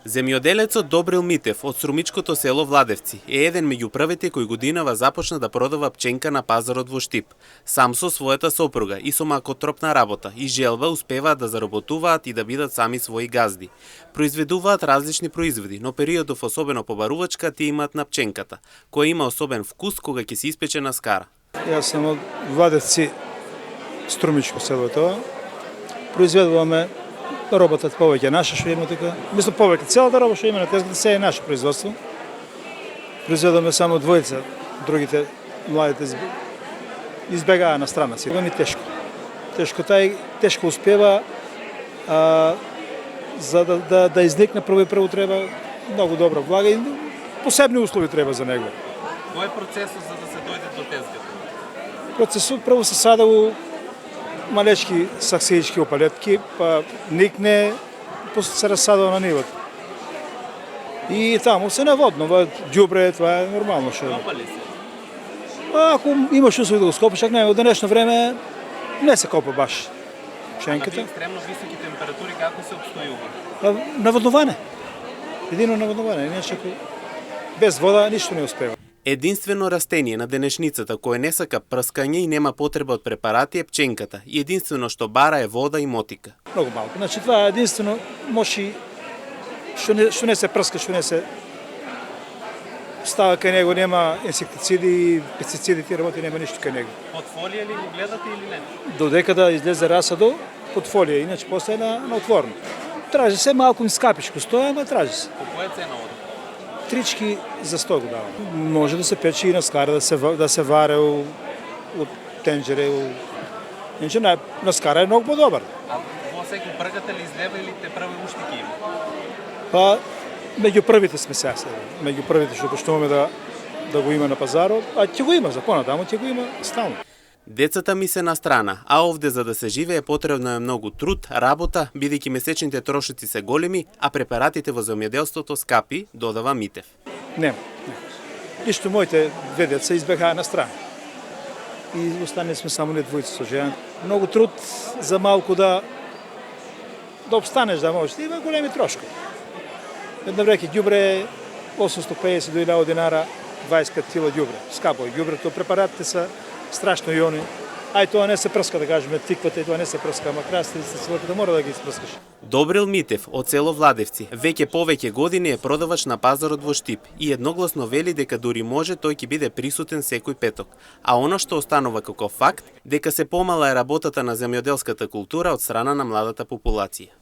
Земјоделецот Добрил Митев од струмичкото село Владевци е еден меѓу првите кој годинава започна да продава пченка на пазарот во Штип. Сам со својата сопруга и со макотропна работа и желба успеваат да заработуваат и да бидат сами своји газди. Произведуваат различни производи, но периодов особено побарувачка тие имаат на пченката, која има особен вкус кога ќе се испече на скара. Јас сум од Владевци, струмичко село тоа. Произведуваме робота повеќе наша што има така. Мислам повеќе целата роба што има на тезгата се е наше производство. Произведуваме само двојца, другите младите избегаа на страна си. Ми тешко. Тешко успева за да изникне прво треба многу добра влага и посебни услови треба за него. Кој е процесот за да се дојде до тезгата? Процесот прво се садало малечки саксеички опалетки, па никне, после се разсадува на нивото. И таму се наводно, ѓубре, това е нормално што. Копа ли се? Ако имаш услови да го скопаш, ако не, во денешно време не се копа баш пченката. На екстремно високи температури како се обстојува? Наводнување. Едино наводнување, иначе без вода ништо не успева. Единствено растение на денешницата кое не сака прскање и нема потреба од препарати е пченката и единствено што бара е вода и мотика. Многу малку. Значи това е единствено може што не се прска, што не се става кај него, нема инсектициди, пестициди, ти работи, нема ништо кај него. Под фолија ли го гледате или не? Додека да излезе расадо, под фолија, иначе после на отворно. Тражи се малку скапичко стоја, ама тражи се. По која цена оди? Трички за 100 го дава. Може да се пече и на скара, да се варе од тенџере. Иначе на скара е многу подобар. А во секој пргате ли излева или те прави уште ќе има? Па, меѓу првите сме сега. Меѓу првите што почнуваме да го има на пазарот, а ќе го има за понатаму, ќе го има стално. Децата ми се на страна, а овде за да се живее потребно е многу труд, работа, бидејќи месечните трошоци се големи, а препаратите во земјоделството скапи, додава Митев. Нема. Ништо моите две деца избегаа на страна. И останали сме само не двојца со жена. Многу труд за малку да обстанеш, да можеш. Има големи трошкови. Една вреќе ѓубре 850 до 1000 динара, 25 кг ѓубре. Скапо е ѓубрето, препаратите се страшно и они. Ај тоа не се прска, да кажеме, тиквата и тоа не се прска, ама краставиците се мора да ги испрскаш. Добрил Митев од село Владевци веќе повеќе години е продавач на пазарот во Штип и едногласно вели дека дури може тој ќе биде присутен секој петок. А она што останува како факт, дека се помала е работата на земјоделската култура од страна на младата популација.